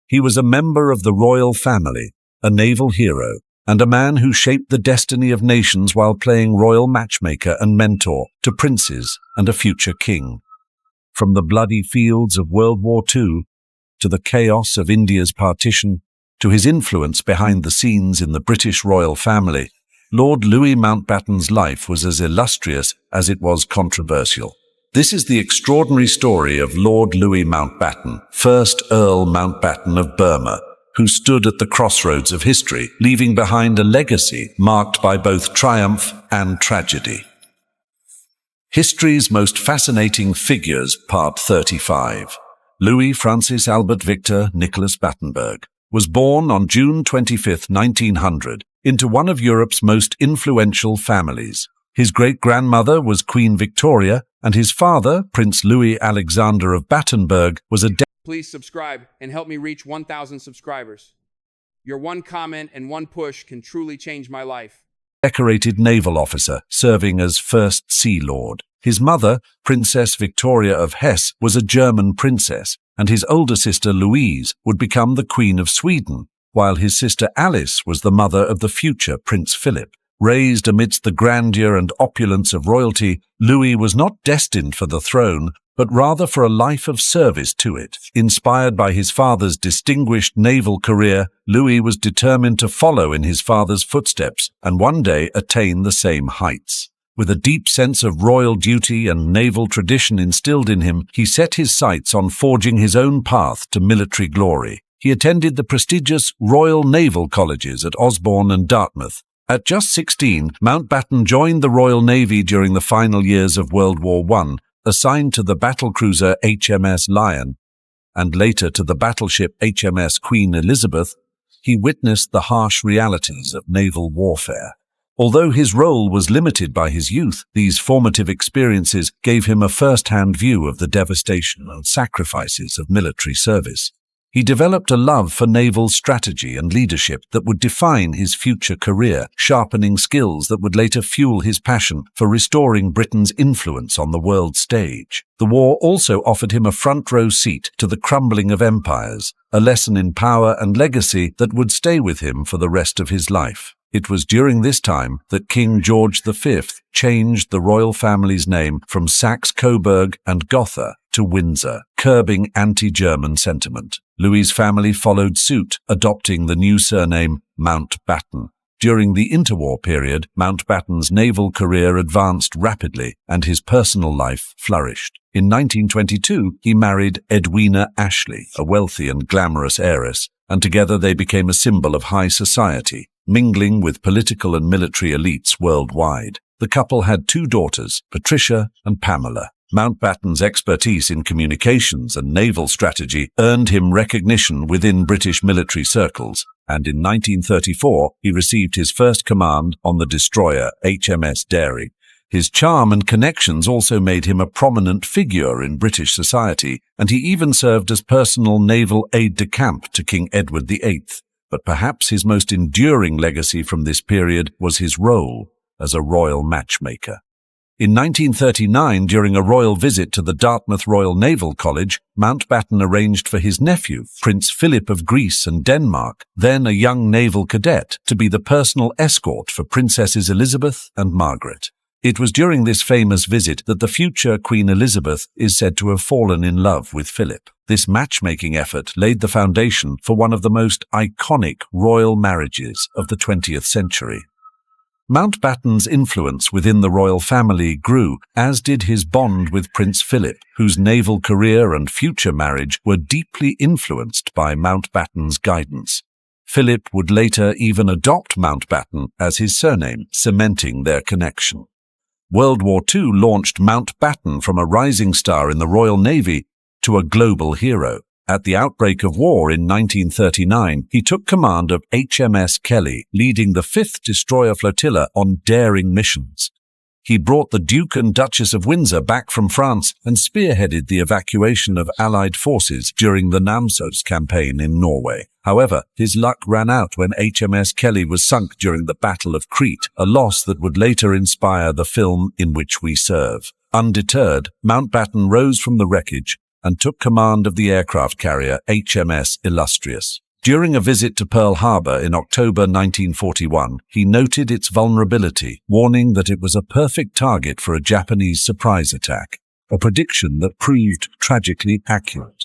He was a member of the royal family, a naval hero, and a man who shaped the destiny of nations while playing royal matchmaker and mentor to princes and a future king. From the bloody fields of World War II to the chaos of India's partition, to his influence behind the scenes in the British royal family, Lord Louis Mountbatten's life was as illustrious as it was controversial. This is the extraordinary story of Lord Louis Mountbatten, 1st Earl Mountbatten of Burma, who stood at the crossroads of history, leaving behind a legacy marked by both triumph and tragedy. History's Most Fascinating Figures, Part 35. Louis Francis Albert Victor Nicholas Battenberg was born on June 25, 1900, into one of Europe's most influential families. His great-grandmother was Queen Victoria, and his father, Prince Louis Alexander of Battenberg, was a Please subscribe and help me reach 1,000 subscribers. Your one comment and one push can truly change my life. Decorated naval officer, serving as First Sea Lord. His mother, Princess Victoria of Hesse, was a German princess, and his older sister Louise would become the Queen of Sweden, while his sister Alice was the mother of the future Prince Philip. Raised amidst the grandeur and opulence of royalty, Louis was not destined for the throne, but rather for a life of service to it. Inspired by his father's distinguished naval career, Louis was determined to follow in his father's footsteps and one day attain the same heights. With a deep sense of royal duty and naval tradition instilled in him, he set his sights on forging his own path to military glory. He attended the prestigious Royal Naval Colleges at Osborne and Dartmouth. At just 16, Mountbatten joined the Royal Navy during the final years of World War I, assigned to the battlecruiser HMS Lion, and later to the battleship HMS Queen Elizabeth. He witnessed the harsh realities of naval warfare. Although his role was limited by his youth, these formative experiences gave him a first-hand view of the devastation and sacrifices of military service. He developed a love for naval strategy and leadership that would define his future career, sharpening skills that would later fuel his passion for restoring Britain's influence on the world stage. The war also offered him a front-row seat to the crumbling of empires, a lesson in power and legacy that would stay with him for the rest of his life. It was during this time that King George V changed the royal family's name from Saxe-Coburg and Gotha to Windsor, curbing anti-German sentiment. Louis's family followed suit, adopting the new surname Mountbatten. During the interwar period, Mountbatten's naval career advanced rapidly and his personal life flourished. In 1922, he married Edwina Ashley, a wealthy and glamorous heiress, and together they became a symbol of high society, mingling with political and military elites worldwide. The couple had 2 daughters, Patricia and Pamela. Mountbatten's expertise in communications and naval strategy earned him recognition within British military circles, and in 1934 he received his first command on the destroyer HMS Dairy. His charm and connections also made him a prominent figure in British society, and he even served as personal naval aide-de-camp to King Edward VIII. But perhaps his most enduring legacy from this period was his role as a royal matchmaker. In 1939, during a royal visit to the Dartmouth Royal Naval College, Mountbatten arranged for his nephew, Prince Philip of Greece and Denmark, then a young naval cadet, to be the personal escort for Princesses Elizabeth and Margaret. It was during this famous visit that the future Queen Elizabeth is said to have fallen in love with Philip. This matchmaking effort laid the foundation for one of the most iconic royal marriages of the 20th century. Mountbatten's influence within the royal family grew, as did his bond with Prince Philip, whose naval career and future marriage were deeply influenced by Mountbatten's guidance. Philip would later even adopt Mountbatten as his surname, cementing their connection. World War II launched Mountbatten from a rising star in the Royal Navy to a global hero. At the outbreak of war in 1939, he took command of HMS Kelly, leading the 5th Destroyer Flotilla on daring missions. He brought the Duke and Duchess of Windsor back from France and spearheaded the evacuation of Allied forces during the Namsos campaign in Norway. However, his luck ran out when HMS Kelly was sunk during the Battle of Crete, a loss that would later inspire the film In Which We Serve. Undeterred, Mountbatten rose from the wreckage, and took command of the aircraft carrier HMS Illustrious. During a visit to Pearl Harbor in October 1941, he noted its vulnerability, warning that it was a perfect target for a Japanese surprise attack, a prediction that proved tragically accurate.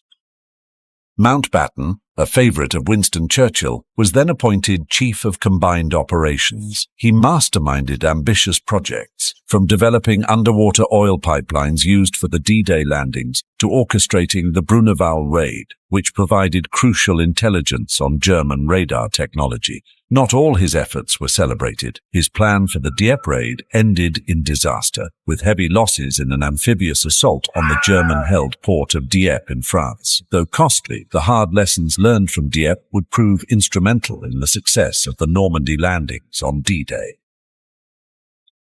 Mountbatten, a favorite of Winston Churchill, was then appointed Chief of Combined Operations. He masterminded ambitious projects, from developing underwater oil pipelines used for the D-Day landings to orchestrating the Bruneval raid, which provided crucial intelligence on German radar technology. Not all his efforts were celebrated. His plan for the Dieppe raid ended in disaster, with heavy losses in an amphibious assault on the German-held port of Dieppe in France. Though costly, the hard lessons learned from Dieppe would prove instrumental in the success of the Normandy landings on D-Day.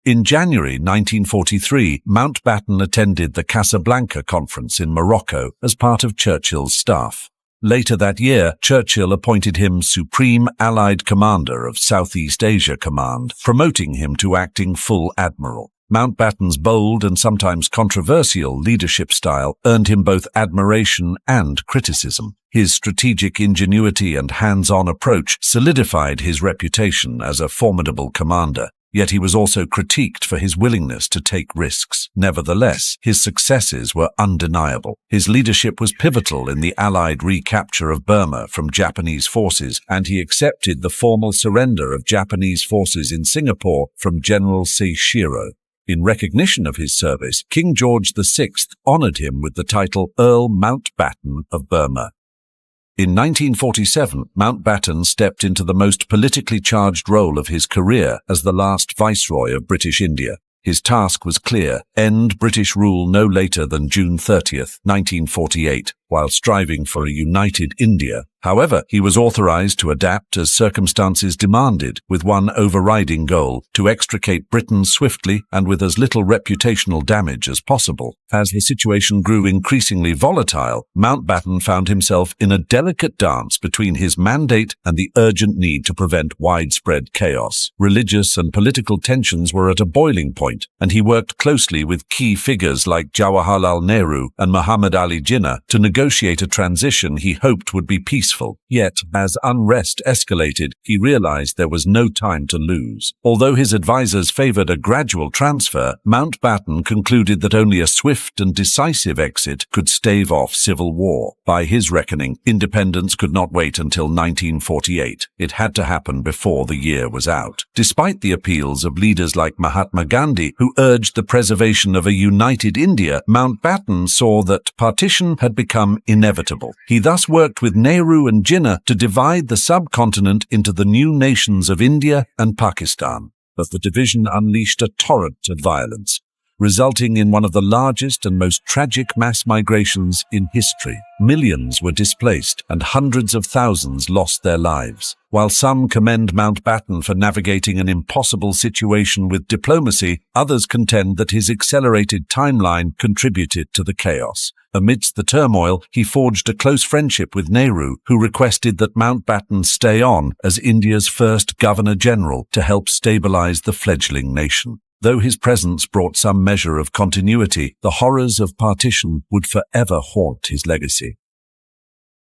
In January 1943, Mountbatten attended the Casablanca Conference in Morocco as part of Churchill's staff. Later that year, Churchill appointed him Supreme Allied Commander of Southeast Asia Command, promoting him to acting Full Admiral. Mountbatten's bold and sometimes controversial leadership style earned him both admiration and criticism. His strategic ingenuity and hands-on approach solidified his reputation as a formidable commander. Yet he was also critiqued for his willingness to take risks. Nevertheless, his successes were undeniable. His leadership was pivotal in the Allied recapture of Burma from Japanese forces, and he accepted the formal surrender of Japanese forces in Singapore from General Seishiro. In recognition of his service, King George VI honored him with the title Earl Mountbatten of Burma. In 1947, Mountbatten stepped into the most politically charged role of his career as the last Viceroy of British India. His task was clear: end British rule no later than June 30th, 1948, while striving for a united India. However, he was authorized to adapt as circumstances demanded, with one overriding goal: to extricate Britain swiftly and with as little reputational damage as possible. As the situation grew increasingly volatile, Mountbatten found himself in a delicate dance between his mandate and the urgent need to prevent widespread chaos. Religious and political tensions were at a boiling point, and he worked closely with key figures like Jawaharlal Nehru and Muhammad Ali Jinnah to negotiate a transition he hoped would be peaceful. Yet, as unrest escalated, he realized there was no time to lose. Although his advisors favored a gradual transfer, Mountbatten concluded that only a swift and decisive exit could stave off civil war. By his reckoning, independence could not wait until 1948. It had to happen before the year was out. Despite the appeals of leaders like Mahatma Gandhi, who urged the preservation of a united India, Mountbatten saw that partition had become inevitable. He thus worked with Nehru and Jinnah to divide the subcontinent into the new nations of India and Pakistan. But the division unleashed a torrent of violence, resulting in one of the largest and most tragic mass migrations in history. Millions were displaced and hundreds of thousands lost their lives. While some commend Mountbatten for navigating an impossible situation with diplomacy, others contend that his accelerated timeline contributed to the chaos. Amidst the turmoil, he forged a close friendship with Nehru, who requested that Mountbatten stay on as India's first Governor-General to help stabilize the fledgling nation. Though his presence brought some measure of continuity, the horrors of partition would forever haunt his legacy.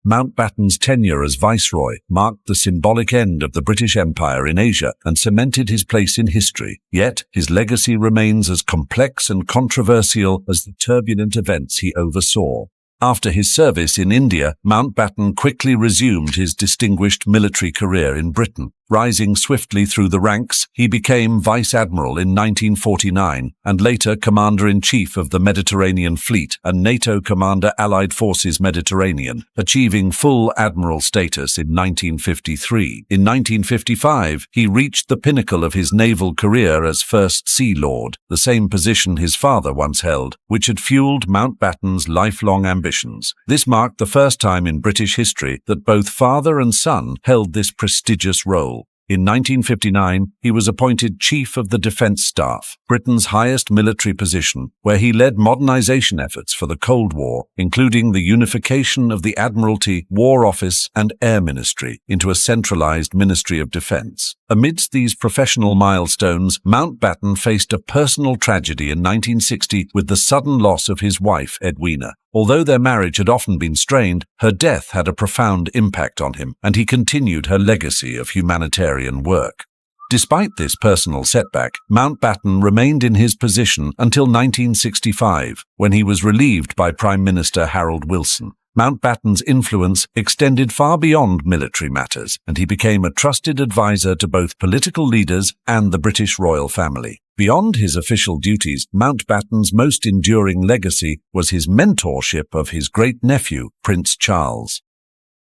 Mountbatten's tenure as Viceroy marked the symbolic end of the British Empire in Asia and cemented his place in history. Yet, his legacy remains as complex and controversial as the turbulent events he oversaw. After his service in India, Mountbatten quickly resumed his distinguished military career in Britain. Rising swiftly through the ranks, he became Vice Admiral in 1949 and later Commander-in-Chief of the Mediterranean Fleet and NATO Commander Allied Forces Mediterranean, achieving full admiral status in 1953. In 1955, he reached the pinnacle of his naval career as First Sea Lord, the same position his father once held, which had fueled Mountbatten's lifelong ambitions. This marked the first time in British history that both father and son held this prestigious role. In 1959, he was appointed Chief of the Defence Staff, Britain's highest military position, where he led modernization efforts for the Cold War, including the unification of the Admiralty, War Office and Air Ministry into a centralized Ministry of Defence. Amidst these professional milestones, Mountbatten faced a personal tragedy in 1960 with the sudden loss of his wife, Edwina. Although their marriage had often been strained, her death had a profound impact on him, and he continued her legacy of humanitarian work. Despite this personal setback, Mountbatten remained in his position until 1965, when he was relieved by Prime Minister Harold Wilson. Mountbatten's influence extended far beyond military matters, and he became a trusted advisor to both political leaders and the British royal family. Beyond his official duties, Mountbatten's most enduring legacy was his mentorship of his great-nephew, Prince Charles.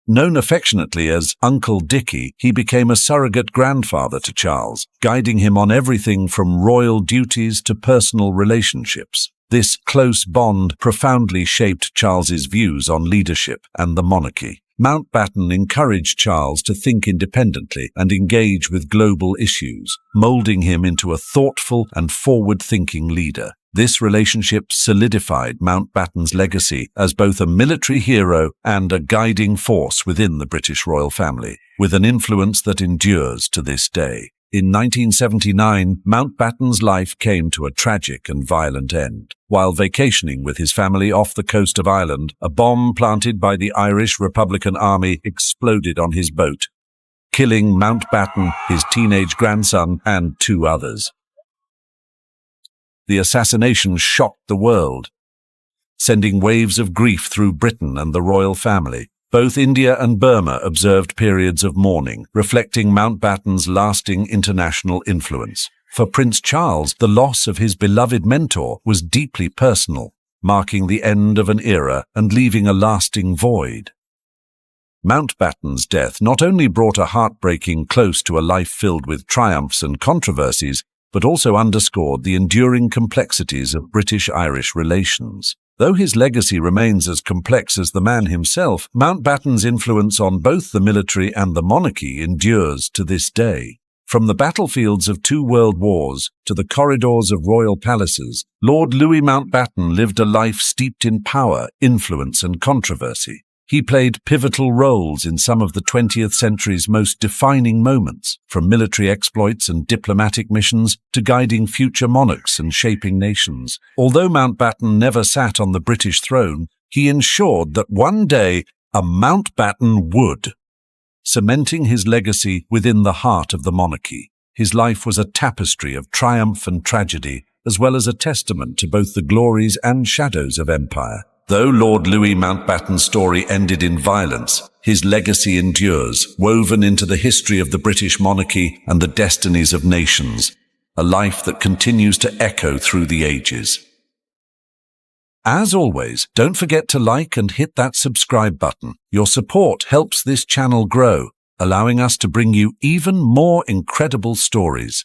Known affectionately as Uncle Dickie, he became a surrogate grandfather to Charles, guiding him on everything from royal duties to personal relationships. This close bond profoundly shaped Charles's views on leadership and the monarchy. Mountbatten encouraged Charles to think independently and engage with global issues, molding him into a thoughtful and forward-thinking leader. This relationship solidified Mountbatten's legacy as both a military hero and a guiding force within the British royal family, with an influence that endures to this day. In 1979, Mountbatten's life came to a tragic and violent end. While vacationing with his family off the coast of Ireland, a bomb planted by the Irish Republican Army exploded on his boat, killing Mountbatten, his teenage grandson, and 2 others. The assassination shocked the world, sending waves of grief through Britain and the royal family. Both India and Burma observed periods of mourning, reflecting Mountbatten's lasting international influence. For Prince Charles, the loss of his beloved mentor was deeply personal, marking the end of an era and leaving a lasting void. Mountbatten's death not only brought a heartbreaking close to a life filled with triumphs and controversies, but also underscored the enduring complexities of British-Irish relations. Though his legacy remains as complex as the man himself, Mountbatten's influence on both the military and the monarchy endures to this day. From the battlefields of 2 world wars to the corridors of royal palaces, Lord Louis Mountbatten lived a life steeped in power, influence, and controversy. He played pivotal roles in some of the 20th century's most defining moments, from military exploits and diplomatic missions to guiding future monarchs and shaping nations. Although Mountbatten never sat on the British throne, he ensured that one day a Mountbatten would, cementing his legacy within the heart of the monarchy. His life was a tapestry of triumph and tragedy, as well as a testament to both the glories and shadows of empire. Though Lord Louis Mountbatten's story ended in violence, his legacy endures, woven into the history of the British monarchy and the destinies of nations, a life that continues to echo through the ages. As always, don't forget to like and hit that subscribe button. Your support helps this channel grow, allowing us to bring you even more incredible stories.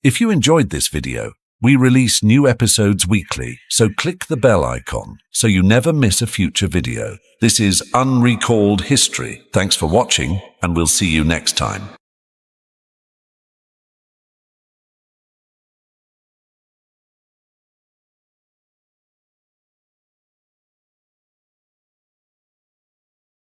If you enjoyed this video, we release new episodes weekly, so click the bell icon so you never miss a future video. This is Unrecalled History. Thanks for watching, and we'll see you next time.